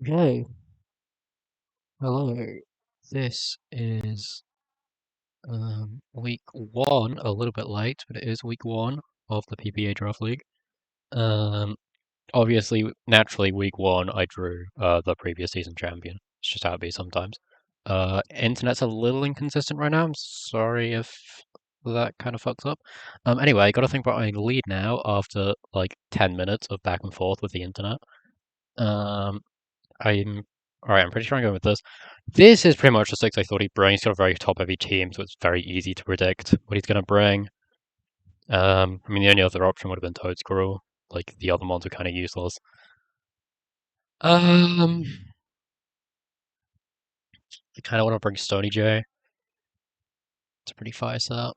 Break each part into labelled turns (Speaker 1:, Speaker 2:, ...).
Speaker 1: Okay, hello. This is week one, a little bit late, but it is week one of the PPA Draft League. Um, Obviously, naturally, week one I drew the previous season champion. It's just how it be sometimes. Internet's a little inconsistent right now. I'm sorry if that kind of fucks up. Anyway, I got to think about my lead now after like 10 minutes of back and forth with the internet. Um, I'm Alright, I'm pretty sure I'm going with this. This is pretty much the six I thought he'd bring. He's got a very top-heavy team, so it's very easy to predict what he's going to bring. I mean, the only other option would have been Toad Squirrel. Like, the other ones are kind of useless. Um, I kind of want to bring Stony J. It's a pretty fire setup.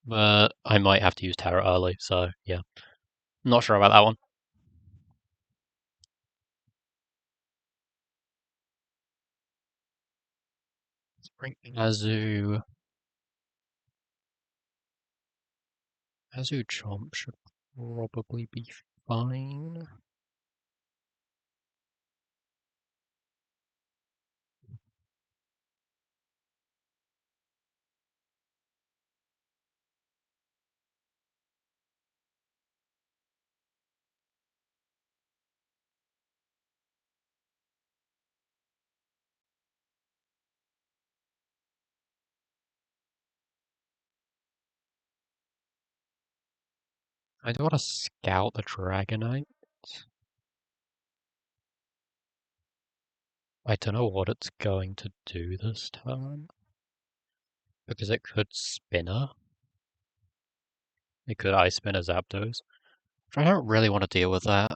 Speaker 1: But I might have to use Terra early, so yeah. Not sure about that one. Let's bring Azu. Azu Chomp should probably be fine. I do want to scout the Dragonite. I don't know what it's going to do this turn, because it could Spinner. It could Ice Spinner Zapdos. I don't really want to deal with that.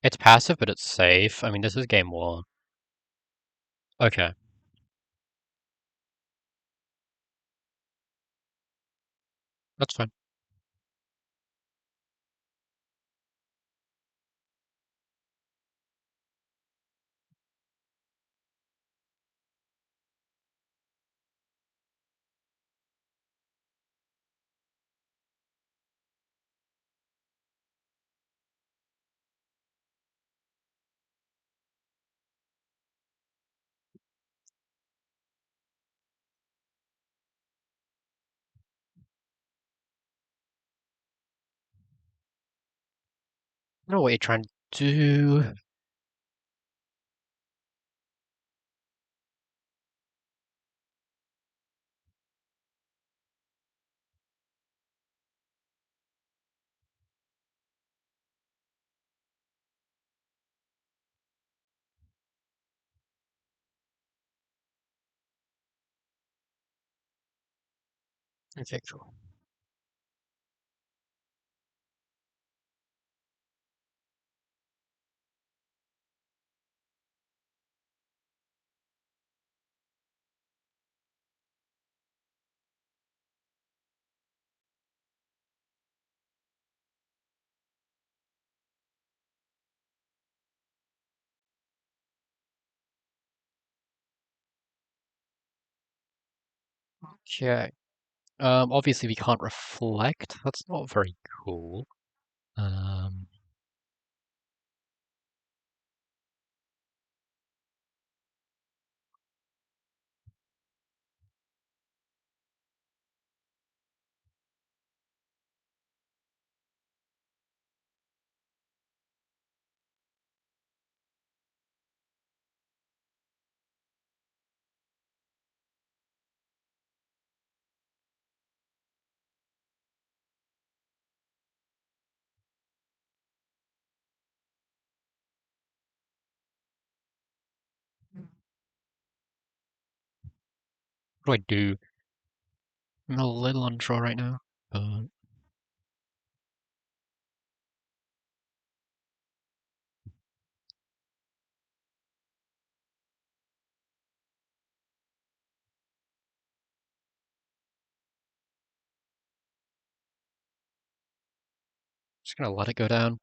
Speaker 1: It's passive, but it's safe. I mean, this is game one. Okay, that's fine. I don't know what you're trying to do. Okay, cool. Okay. Obviously we can't reflect. That's not very cool. Um, what do I do? I'm a little unsure right now, but just gonna let it go down.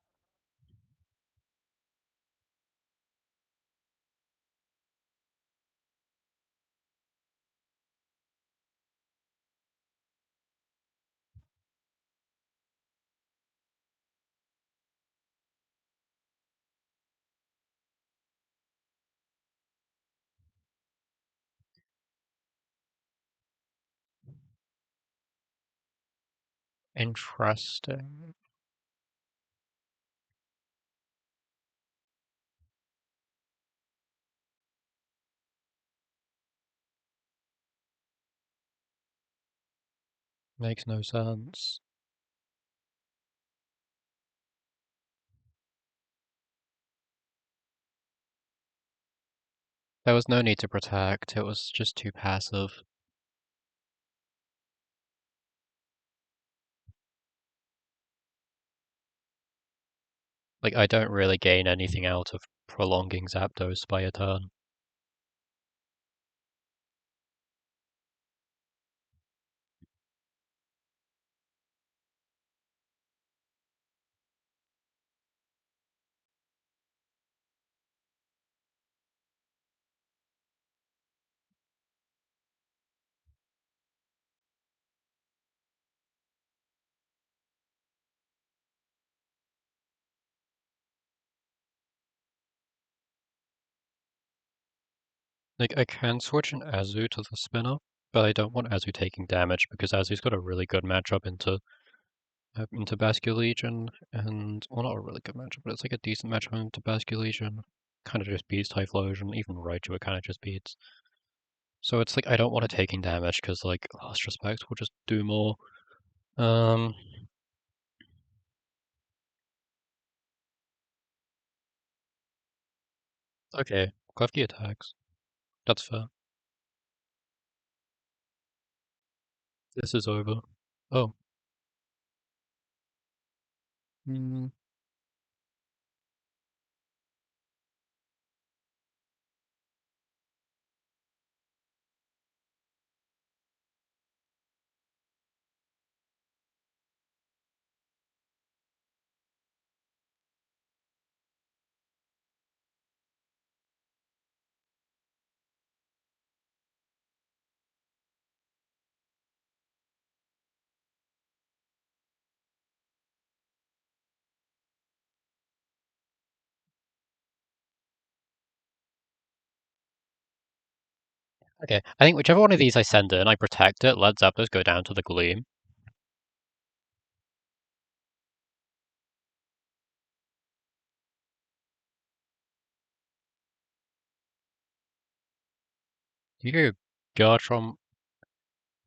Speaker 1: Interesting. Makes no sense. There was no need to protect, it was just too passive. Like, I don't really gain anything out of prolonging Zapdos by a turn. Like, I can switch an Azu to the spinner, but I don't want Azu taking damage because Azu's got a really good matchup into Basculegion, and well, not a really good matchup, but it's like a decent matchup into Basculegion. Kind of just beats Typhlosion, even Raichu it kind of just beats. So it's like I don't want it taking damage because like Last Respect will just do more. Um, okay, Klefki attacks. That's fair. This is over. Oh. Mm, okay, I think whichever one of these I send in, I protect it, let Zapdos go down to the Gleam. You go Garchomp,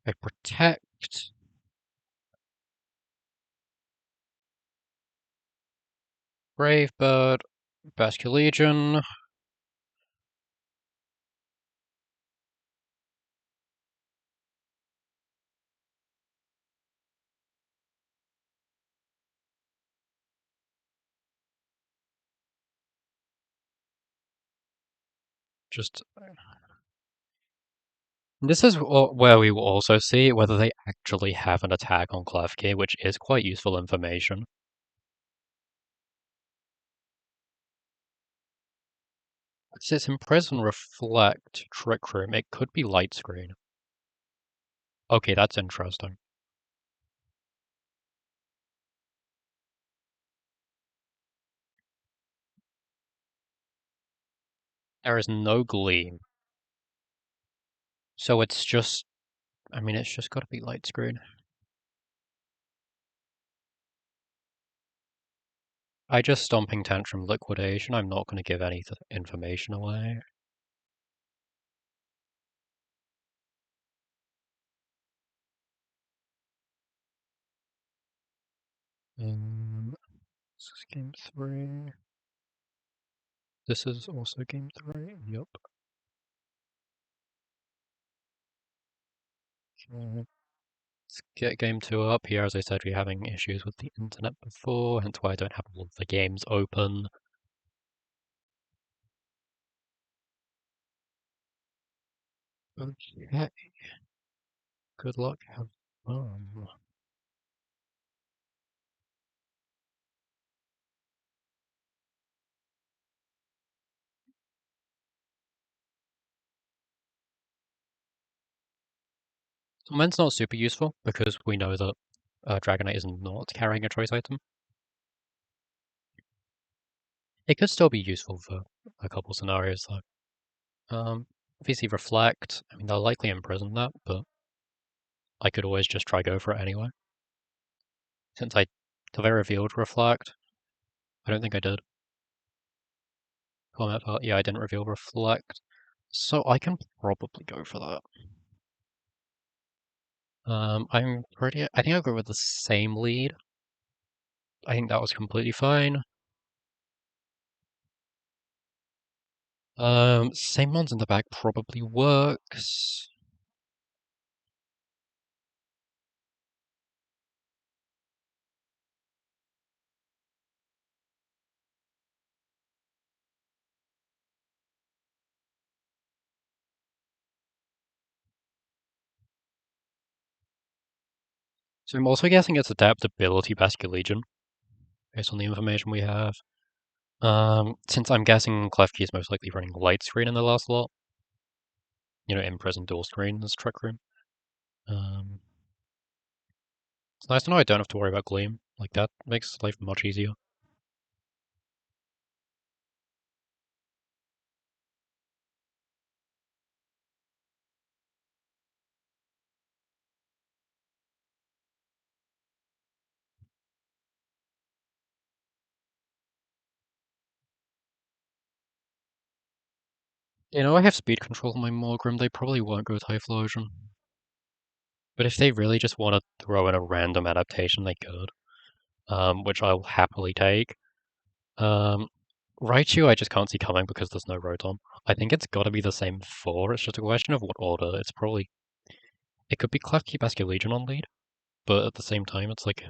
Speaker 1: I protect. Brave Bird, Basculegion. Just this is where we will also see whether they actually have an attack on Klefki, which is quite useful information. Since it's Imprison, Reflect, Trick Room, it could be Light Screen. Okay, that's interesting. There is no Gleam, so it's just, I mean, it's just gotta be Light Screen. I just Stomping Tantrum Liquidation, I'm not gonna give any information away. This is game 3. This is also game 3, yup. Okay. Let's get game 2 up here. As I said, we're having issues with the internet before, hence why I don't have all of the games open. Okay. Good luck, have fun. Summons not super useful because we know that Dragonite is not carrying a choice item. It could still be useful for a couple scenarios though. Obviously Reflect, I mean they'll likely imprison that, but I could always just try go for it anyway. Since I have I revealed reflect? I don't think I did. Comment part. Yeah, I didn't reveal reflect. So I can probably go for that. I think I'll go with the same lead. I think that was completely fine. Same ones in the back probably works. So I'm also guessing it's adaptability Basket Legion, based on the information we have. Since I'm guessing Klefki is most likely running light screen in the last lot. In prison dual screen as Trick Room. Um, it's nice to know I don't have to worry about Gleam. Like, that makes life much easier. I have speed control on my Morgrim, they probably won't go Typhlosion. But if they really just want to throw in a random adaptation, they could. Which I'll happily take. Um, Raichu I just can't see coming because there's no Rotom. I think it's gotta be the same 4, it's just a question of what order. It could be Klefki Basket Legion on lead, but at the same time it's like,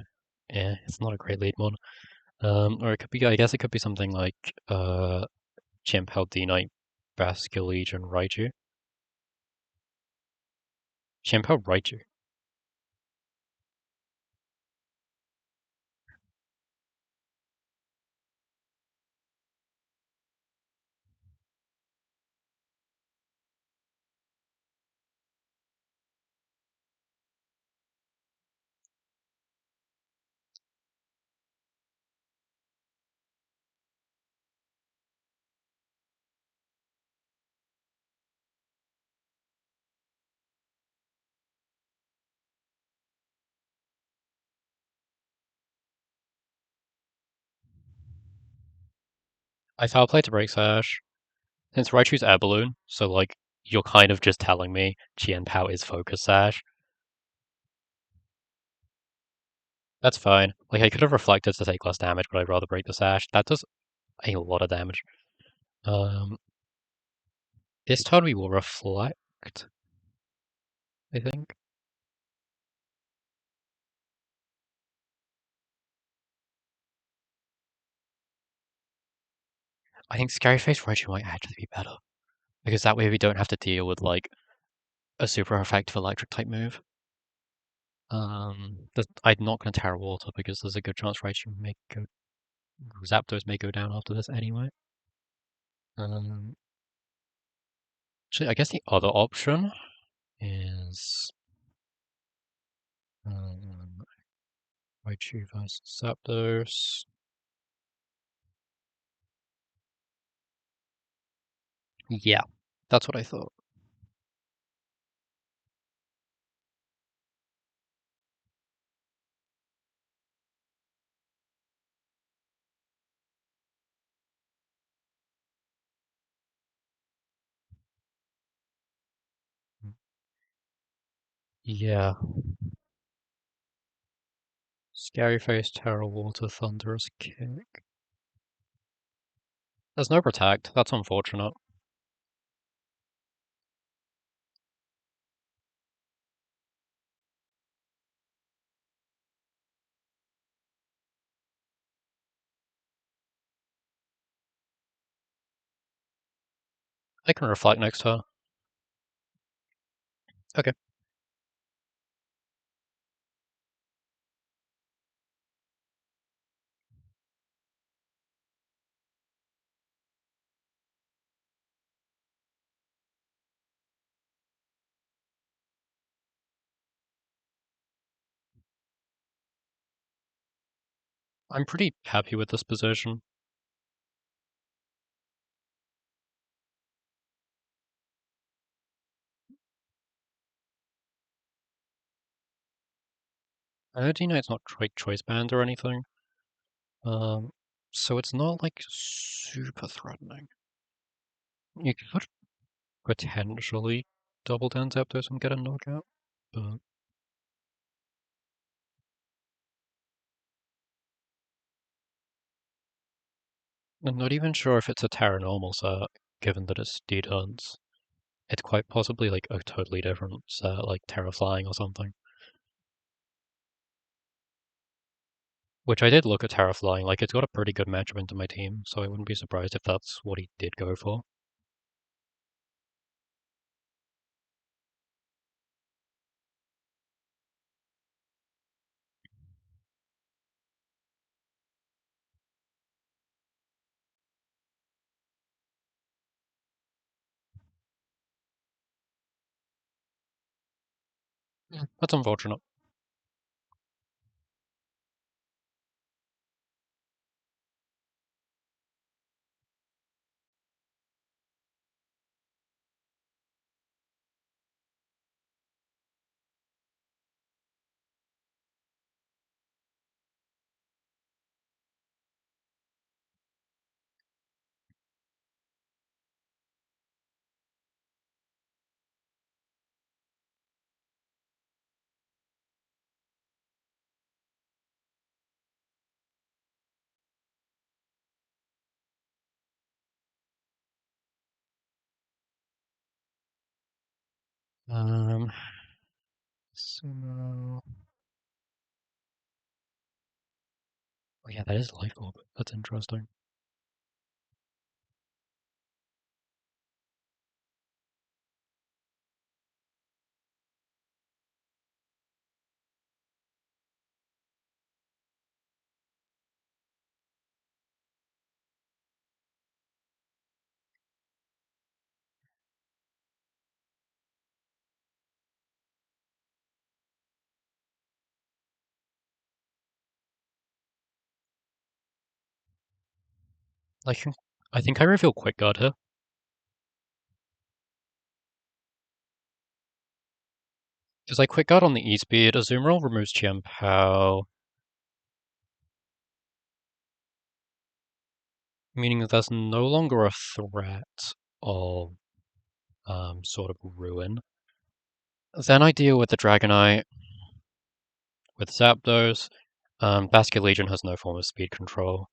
Speaker 1: it's not a great lead one. Or it could be, I guess it could be something like, Chimp D-Knight Basket Legion Raichu. Chimp Raichu. I foul play to break Sash. Since Raichu's Air Balloon, so like, you're kind of just telling me Chien Pao is Focus Sash. That's fine. Like, I could have reflected to take less damage, but I'd rather break the Sash. That does a lot of damage. Um, this turn we will reflect, I think. I think Scary Face Raichu might actually be better. Because that way we don't have to deal with, like, a super effective electric type move. I'm not going to Terra Water because there's a good chance Raichu may go. Zapdos may go down after this anyway. Um, actually, I guess the other option is um, Raichu versus Zapdos. Yeah, that's what I thought. Yeah, Scary Face, Terra Water, Thunderous Kick. There's no Protect. That's unfortunate. I can Reflect next turn. Okay. I'm pretty happy with this position. you know it's not choice band or anything. Um, so it's not like super threatening. You could potentially double down Zapdos and get a knockout, but I'm not even sure if it's a Terra normal set, given that it's Steed Hunts. It's quite possibly like a totally different set, like Terra Flying or something. Which I did look at Terra Flying, like it's got a pretty good matchup into my team, so I wouldn't be surprised if that's what he did go for. Yeah. That's unfortunate. Um, so now... Oh yeah, that is Life Orb. That's interesting. I think I reveal Quick Guard here. Because I Quick Guard on the E-Speed, Azumarill removes Chiampao, meaning that there's no longer a threat of sort of ruin. Then I deal with the Dragonite with Zapdos. Basket Legion has no form of speed control.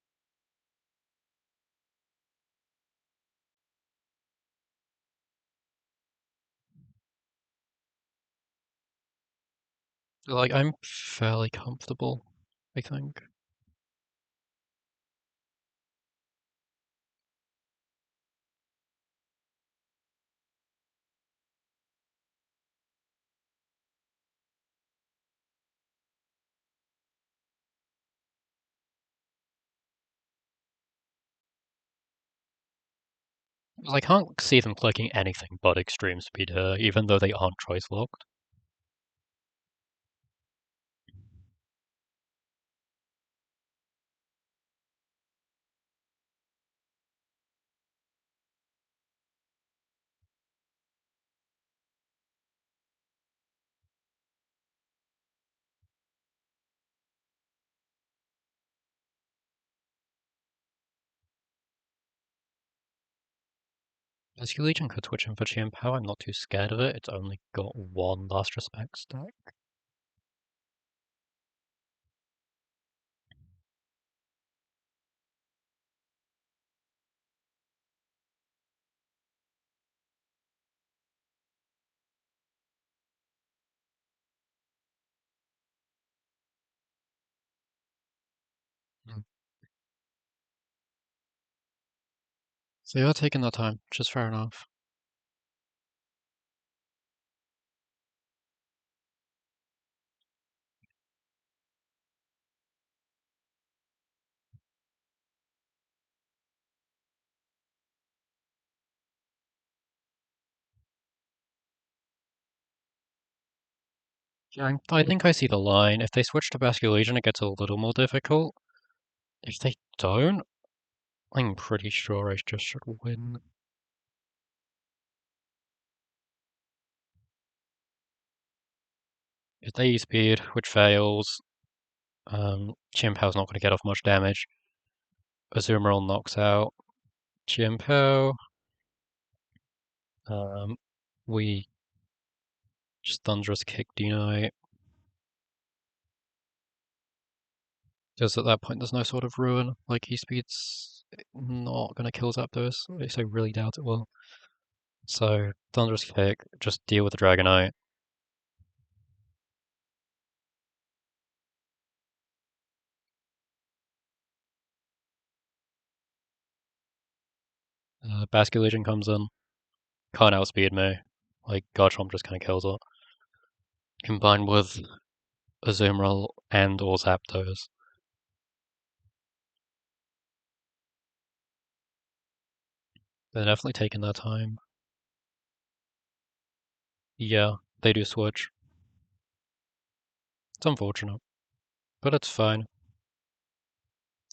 Speaker 1: Like, I'm fairly comfortable, I think. I can't see them clicking anything but extreme speed here, even though they aren't choice locked. Basket Legion could switch in for Chiampao, I'm not too scared of it, it's only got one Last Respect stack. Hmm. So you're taking that time, which is fair enough. Yeah, I think I see the line. If they switch to Basket Legion, it gets a little more difficult. If they don't, I'm pretty sure I just should win. If they E-Speed, which fails, Chien-Pao's not going to get off much damage. Azumarill knocks out Chien-Pao. We just Thunderous Kick Deny. Because at that point there's no sort of ruin. Like, E-Speed's not going to kill Zapdos. At least I really doubt it will. So, Thunderous Kick, just deal with the Dragonite. Basculegion comes in. Can't outspeed me. Like, Garchomp just kind of kills it. Combined with Azumarill and or Zapdos. They're definitely taking their time. Yeah, they do switch. It's unfortunate, but it's fine.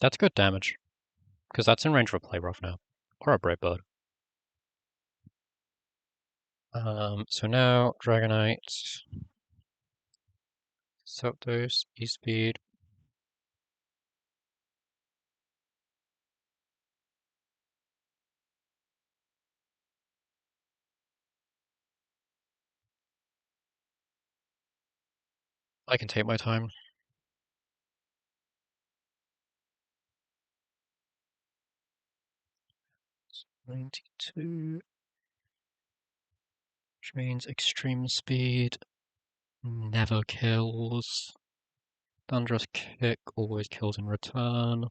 Speaker 1: That's good damage, because that's in range for a Play Rough now. Or a Brave Bird. So now, Dragonite, Zapdos, E-Speed. I can take my time. 92, which means Extreme Speed never kills. Thunderous Kick always kills in return.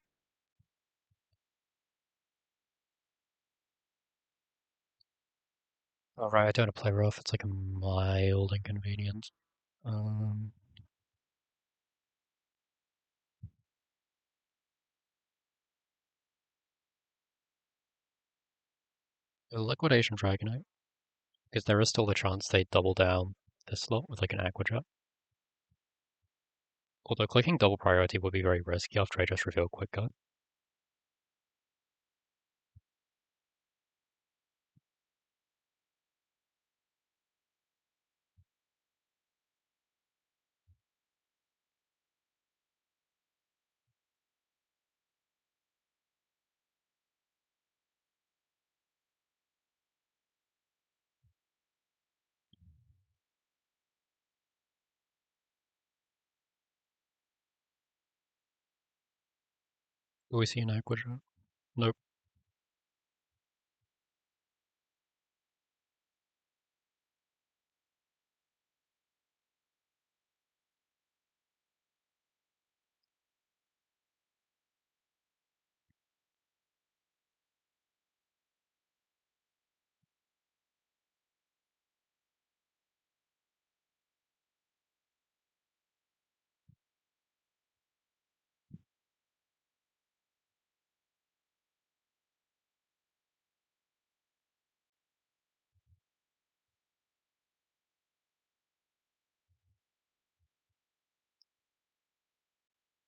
Speaker 1: Alright, I don't want to play rough, it's like a mild inconvenience. Um, a Liquidation Dragonite, because there is still the chance they double down this slot with like an Aqua Jet. Although clicking double priority would be very risky after I just revealed Quick Cut. Do we see an Aqua Jet? Nope.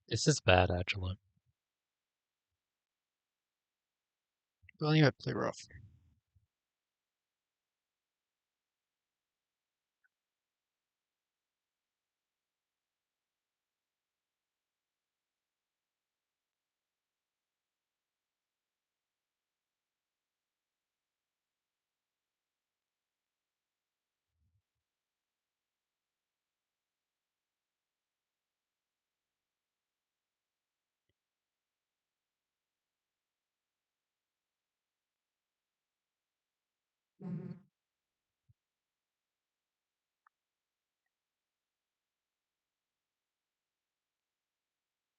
Speaker 1: This is bad, actually. Well, you play rough.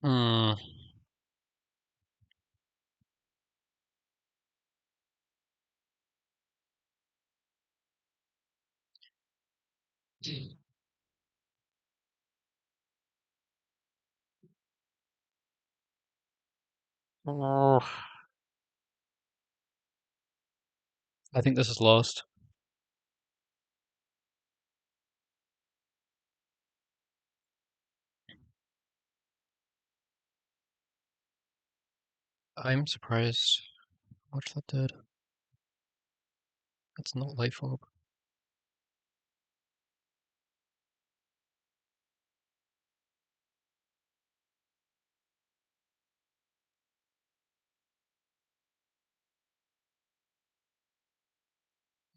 Speaker 1: Hmm. Oh, I think this is lost. I'm surprised how much that did. It's not Light Orb.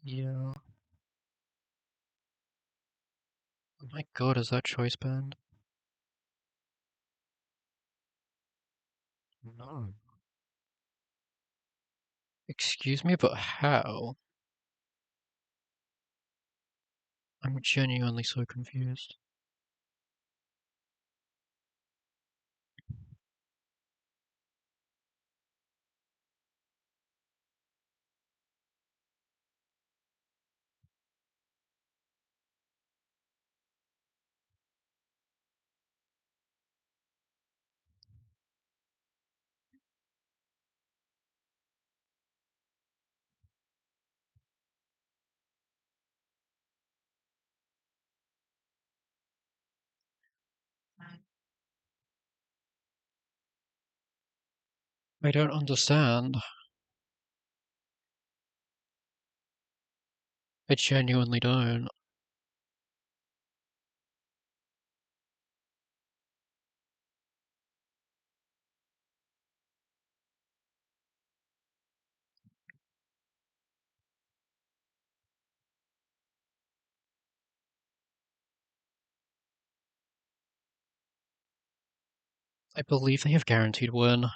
Speaker 1: Yeah. Oh my god, is that choice band? No. Excuse me, but how? I'm genuinely so confused. I don't understand. I genuinely don't. I believe they have guaranteed win.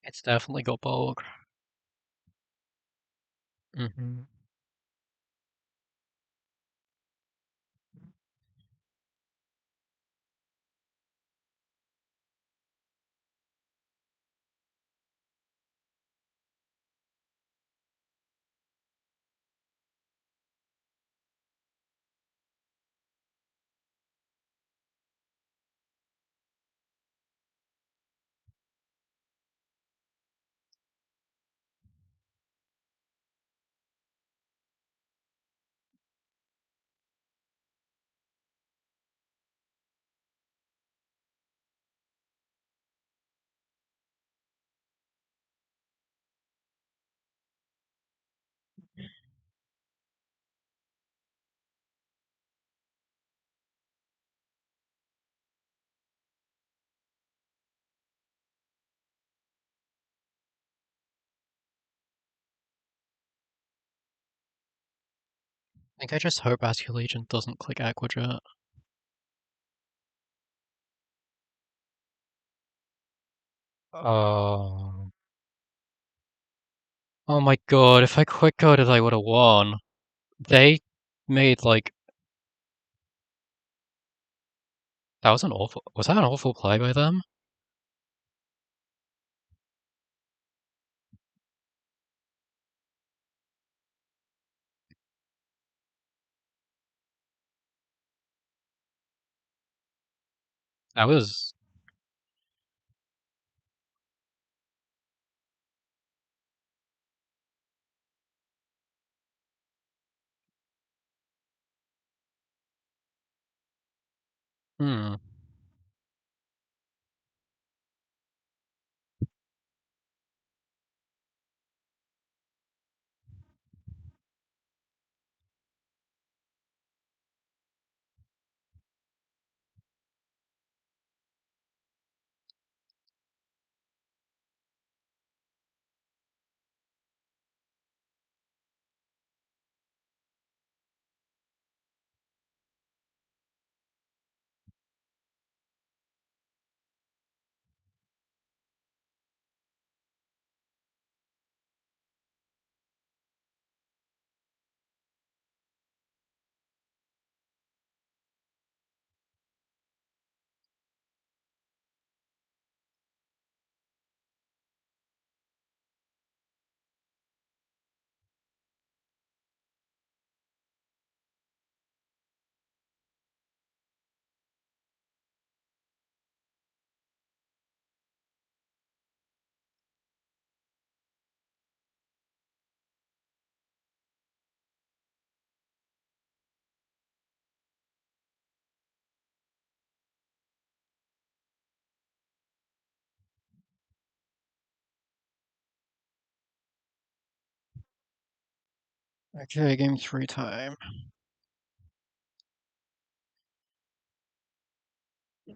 Speaker 1: It's definitely got bulk. Mm-hmm. I think I just hope Askew Legion doesn't click Aquajet. Oh. Oh my god, if I quick coded I would have won. They made like was that an awful play by them? That was hmm. Okay, game 3 time.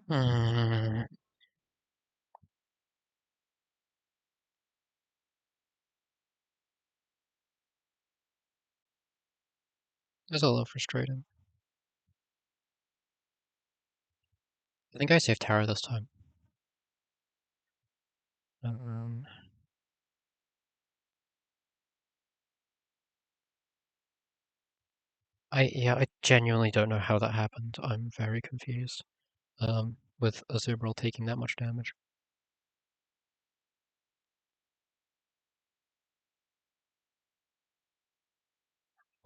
Speaker 1: Hmm. It's a little frustrating. I think I saved Tara this time. Um, I genuinely don't know how that happened. I'm very confused. With Azumarill taking that much damage.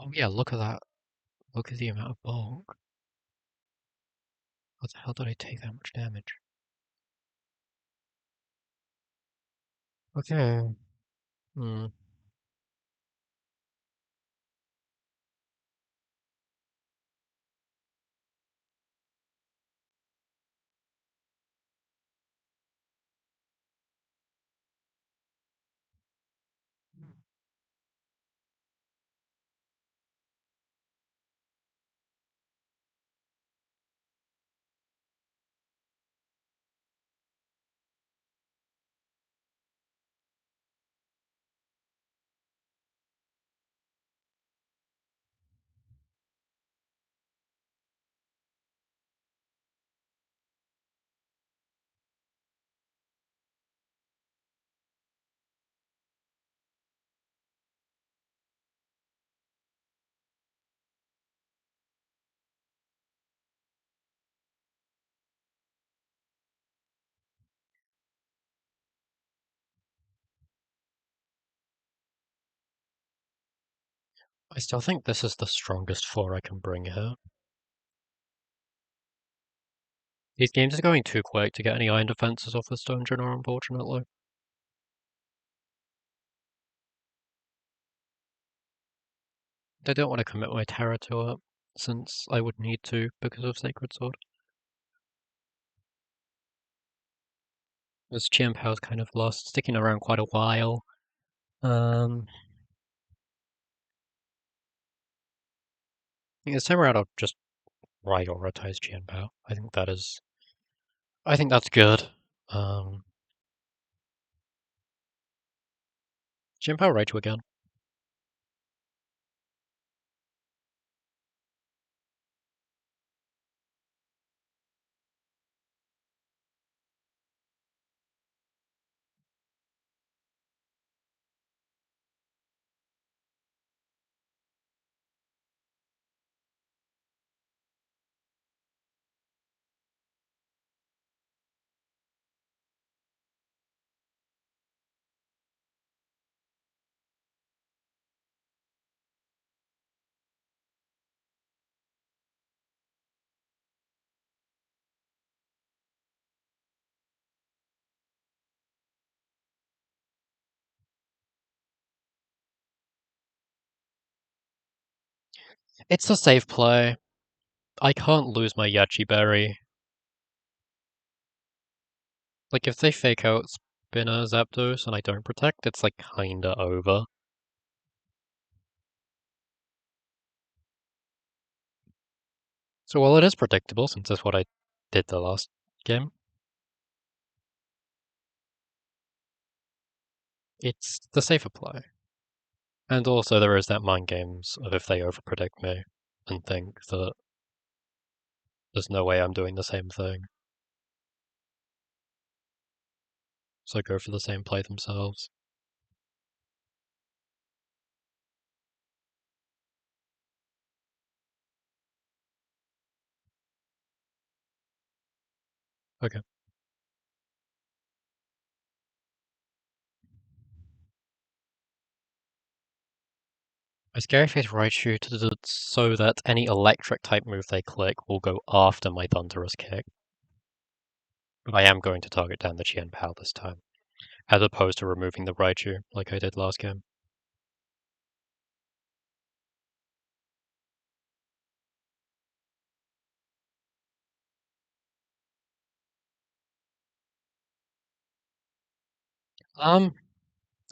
Speaker 1: Oh yeah, look at that. Look at the amount of bulk. How the hell did I take that much damage? Okay. Hmm. I still think this is the strongest 4 I can bring here. These games are going too quick to get any iron defenses off the Stone General, unfortunately. I don't want to commit my Terror to it, since I would need to because of Sacred Sword. This Chimpow's kind of lost, sticking around quite a while. Um, this time around I'll just prioritize Chimpao. I think that's good. Um, Chimpao Raichu again. It's a safe play. I can't lose my Yachi Berry. Like, if they fake out Spinner Zapdos and I don't protect, it's like kinda over. So while it is predictable, since that's what I did the last game, it's the safer play. And also there is that mind games of if they overpredict me and think that there's no way I'm doing the same thing. So go for the same play themselves. Okay. I Scary Face Raichu so that any electric type move they click will go after my Thunderous Kick. But I am going to target down the Chien Pao this time, as opposed to removing the Raichu like I did last game.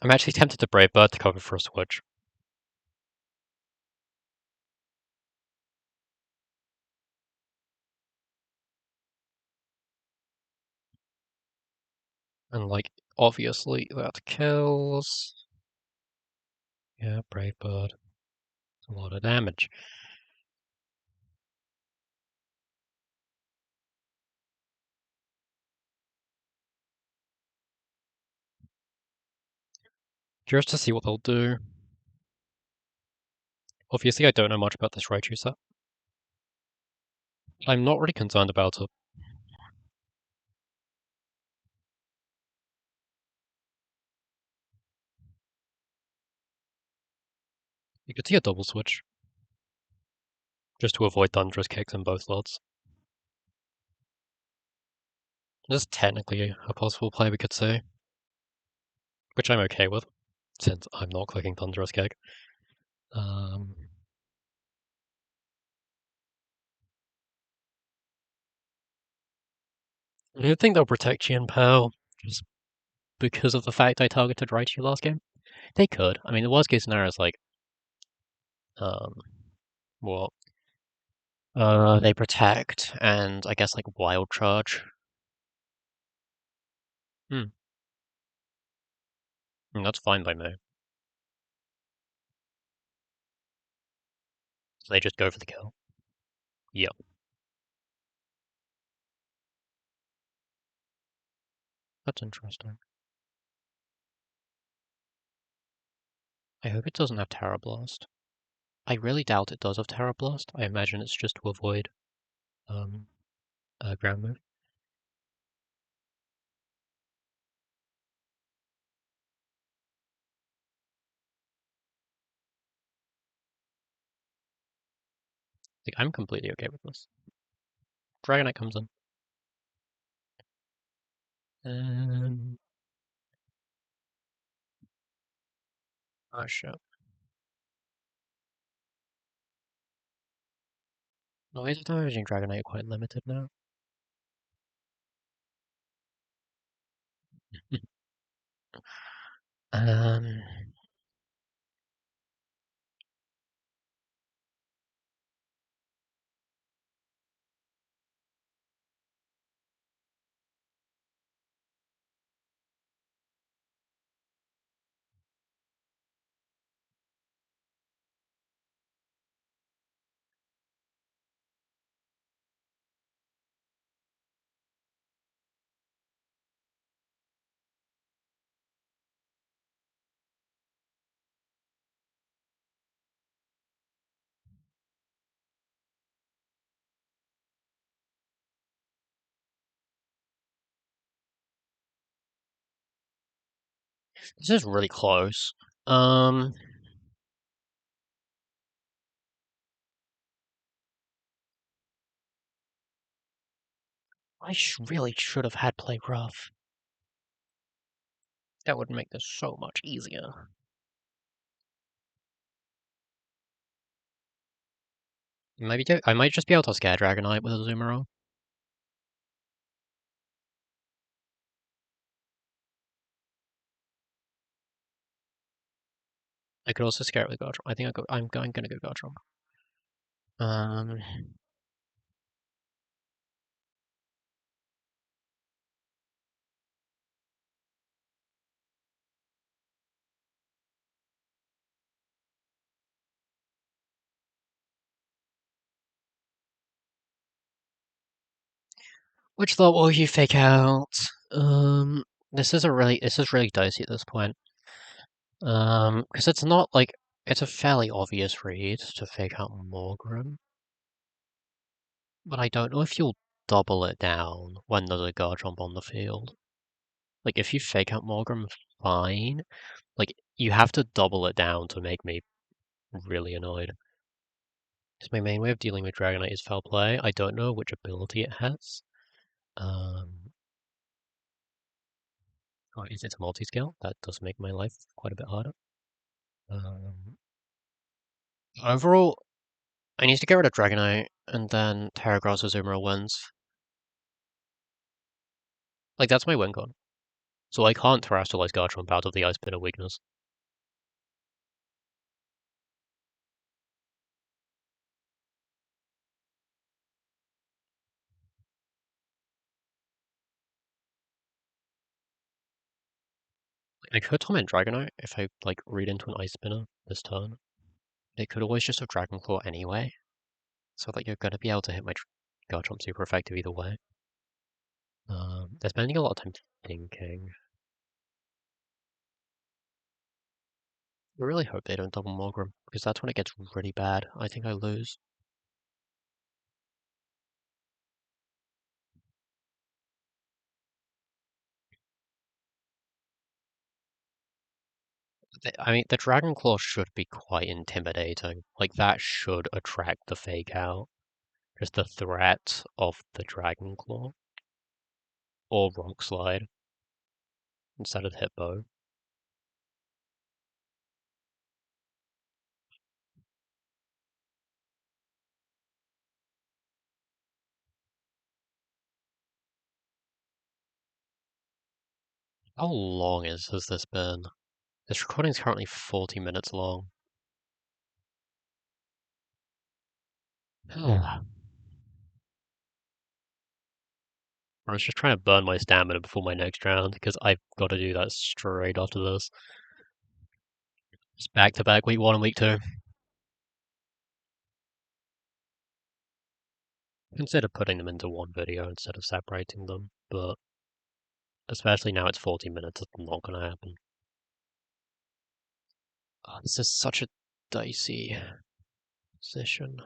Speaker 1: I'm actually tempted to Brave Bird to cover for a switch. And, like, obviously that kills. Yeah, Brave Bird. It's a lot of damage. Curious to see what they'll do. Obviously, I don't know much about this Raichu set. I'm not really concerned about it. You could see a double switch, just to avoid Thunderous Kicks in both slots. This is technically a possible play we could see, which I'm okay with, since I'm not clicking Thunderous Kick. I don't think they'll protect Chien-Pao, just because of the fact I targeted Raichu last game. They could. I mean, the worst case scenario is like, um, what? They protect, and I guess like Wild Charge. Hmm, that's fine by me. So they just go for the kill. Yep, that's interesting. I hope it doesn't have Terra Blast. I really doubt it does have Terra Blast. I imagine it's just to avoid ground move. Like, I'm completely okay with this. Dragonite comes in. Um, oh shit. Noise damaging Dragonite are quite limited now. um, this is really close. Um, really should have had play rough. That would make this so much easier. I might just be able to scare Dragonite with a Zoomerang. I could also scare it with Garchomp. I think I'm gonna go Garchomp. Um, which thought will you fake out? Um, this is really dicey at this point. Because it's not like it's a fairly obvious read to fake out Morgrem, but I don't know if you'll double it down when there's a Garchomp on the field. Like if you fake out Morgrem, fine. Like you have to double it down to make me really annoyed. Because my main way of dealing with Dragonite is Foul Play. I don't know which ability it has. Um, oh, is it a multi-scale? That does make my life quite a bit harder. Um, overall, I need to get rid of Dragonite, and then Terragrass Azumarill wins. Like, that's my win con. So I can't Terastallize Garchomp out of the Ice Spinner weakness. I could torment Dragonite if I like read into an Ice Spinner this turn. It could always just have Dragon Claw anyway, so that you're gonna be able to hit my Garchomp super effective either way. They're spending a lot of time thinking. I really hope they don't double Morgrem, because that's when it gets really bad. I think I lose. I mean, the Dragon Claw should be quite intimidating. Like, that should attract the Fake Out. Just the threat of the Dragon Claw. Or Rock Slide instead of Hitbo. How long has this been? This recording is currently 40 minutes long. I was just trying to burn my stamina before my next round, because I've got to do that straight after this. It's back to back week 1 and week 2. Consider putting them into one video instead of separating them, but especially now it's 40 minutes, it's not gonna happen. Oh, this is such a dicey position.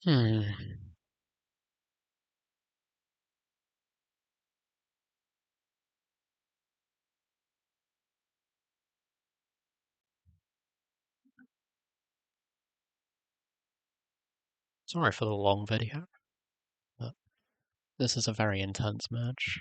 Speaker 1: Hmm. Sorry for the long video, but this is a very intense match.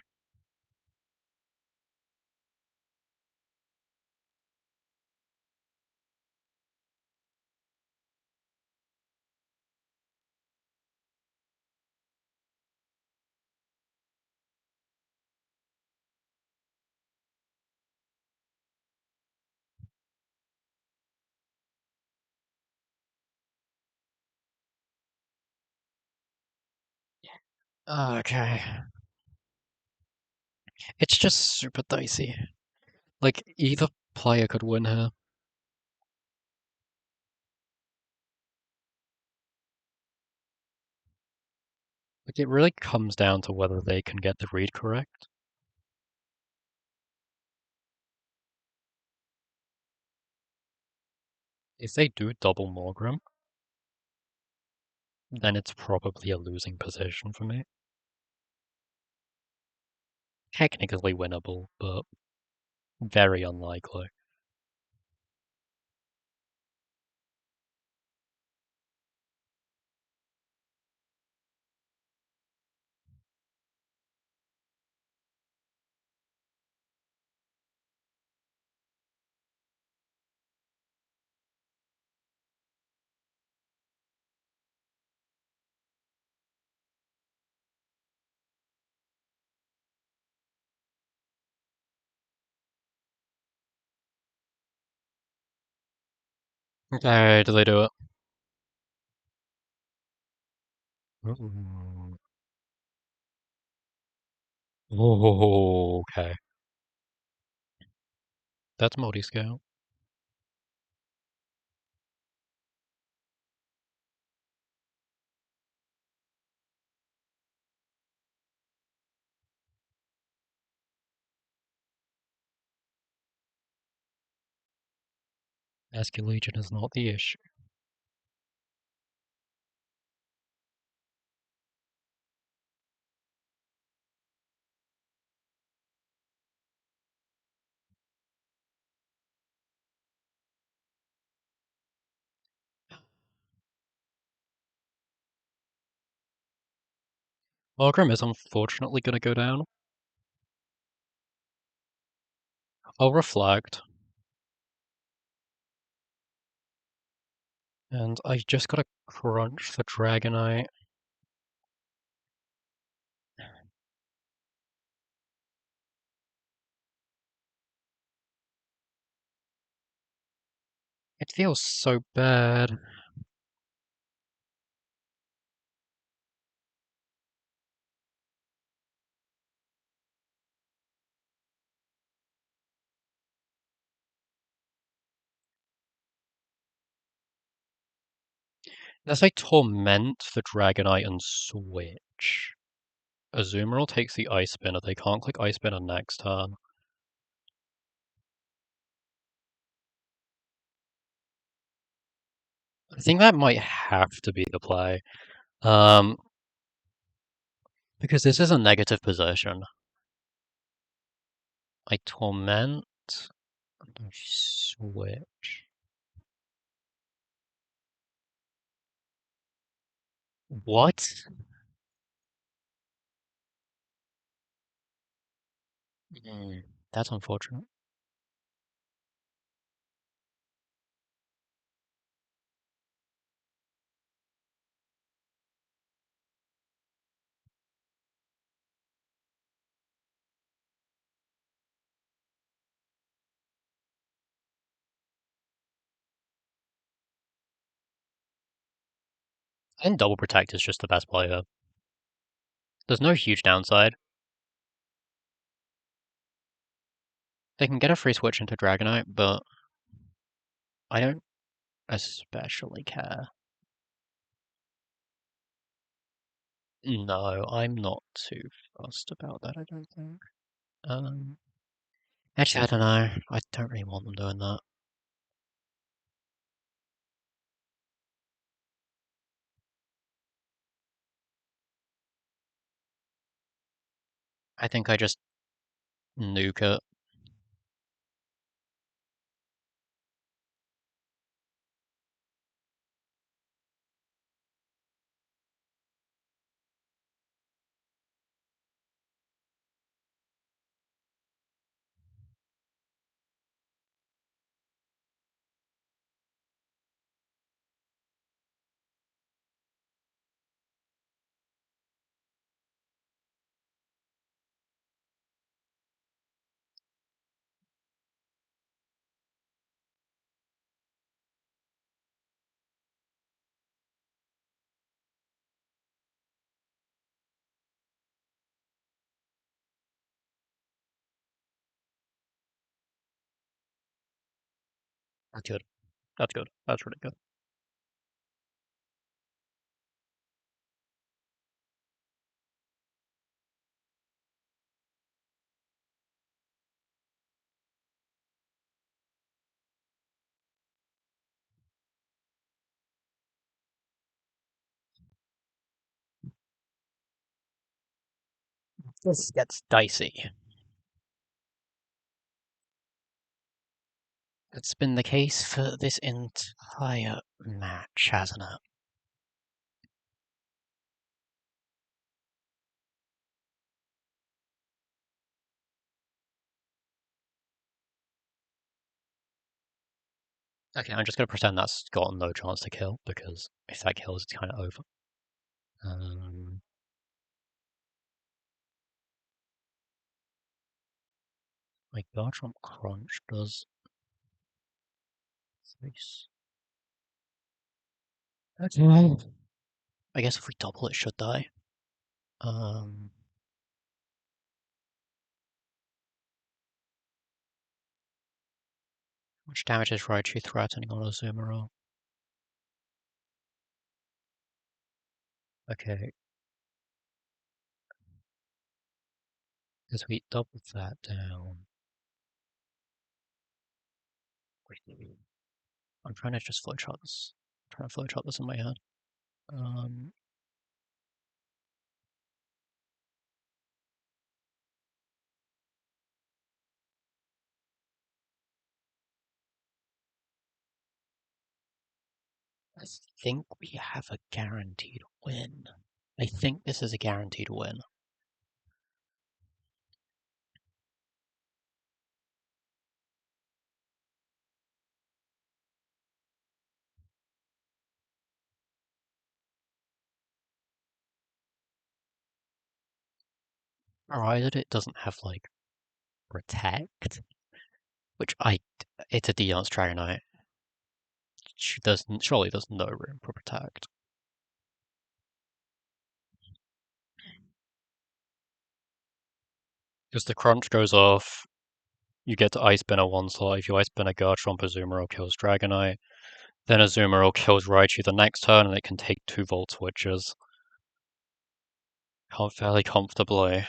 Speaker 1: Okay. It's just super dicey. Like, either player could win here. Like, it really comes down to whether they can get the read correct. If they do double Morgrem, then it's probably a losing position for me. Technically winnable, but very unlikely. Okay, do they do it? Ooh. Oh, okay. That's multi-scale. Escalation is not the issue. Morgrem is unfortunately gonna go down. I'll reflect. And I just gotta crunch the Dragonite. feels so bad. Let's say Torment for Dragonite and Switch. Azumarill takes the Ice Spinner. They can't click Ice Spinner next turn. I think that might have to be the play. Um, because this is a negative position. I Torment and I Switch. What? That's unfortunate. I think Double Protect is just the best play here. There's no huge downside. They can get a free switch into Dragonite, but I don't especially care. No, I'm not too fussed about that, I don't think. Um, actually, I don't know. I don't really want them doing that. I think I just nuke it. That's good. That's good. That's really good. This gets dicey. It's been the case for this entire match, hasn't it? Okay, I'm just gonna pretend that's got no chance to kill, because if that kills, it's kind of over. Um, my Garchomp Crunch does this. Okay. I guess if we double, it should die. Um, which damage is Raichu threatening on Azumarill? Okay, because we doubled that down. I'm trying to just flowchart this. I'm trying to flowchart this in my head. Um, I think we have a guaranteed win. I think this is a guaranteed win. Provided it doesn't have like protect, which it's a Dion's Dragonite. Surely there's no room for protect. Because the crunch goes off, you get to Ice Spinner one slot. If you Ice Spinner Garchomp, Azumarill kills Dragonite. Then Azumarill kills Raichu the next turn, and it can take 2 Volt Switches. Fairly comfortably.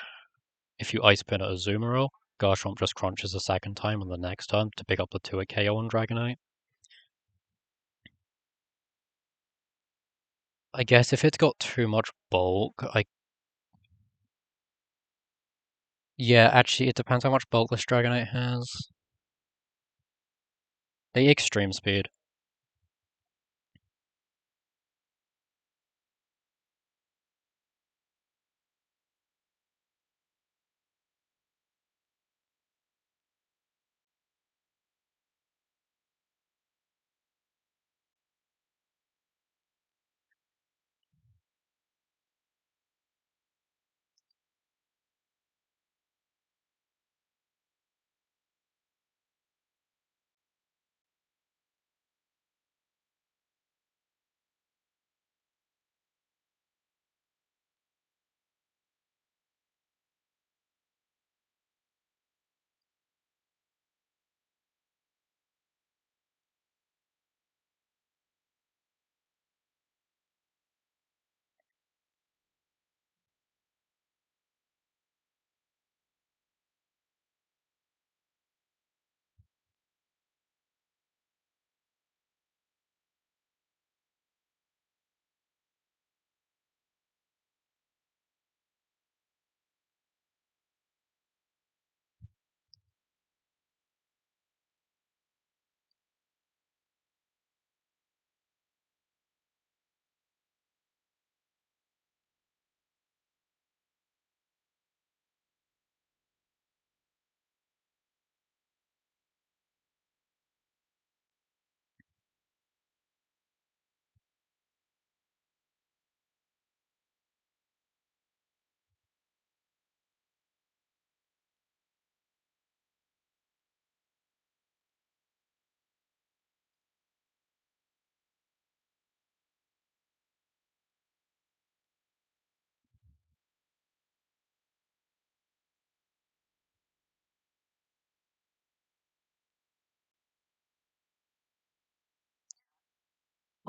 Speaker 1: If you Ice Spinner Azumarill, Garchomp just crunches a second time on the next turn to pick up the 2 KO on Dragonite. I guess if it's got too much bulk, yeah, actually, it depends how much bulk this Dragonite has. The extreme speed.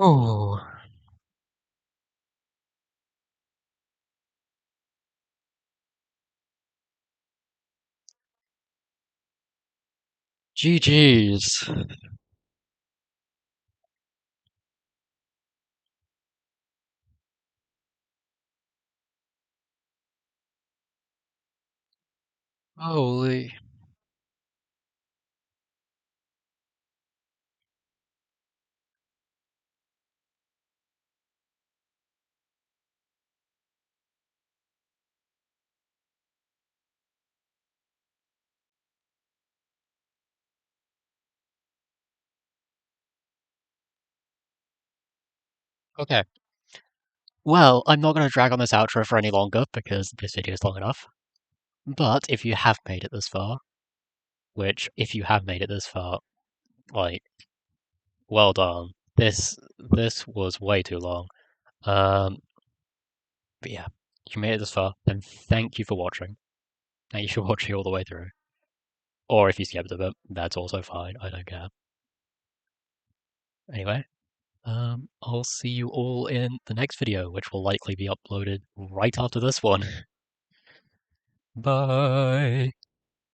Speaker 1: Oh, GG's. Holy. Okay. Well, I'm not going to drag on this outro for any longer because this video is long enough. But if you have made it this far, which if you have made it this far, like, well done. This was way too long. Um, but yeah, if you made it this far, then thank you for watching. Thank you for watching all the way through. Or if you skipped a bit, that's also fine. I don't care. Anyway, I'll see you all in the next video, which will likely be uploaded right after this one. Bye.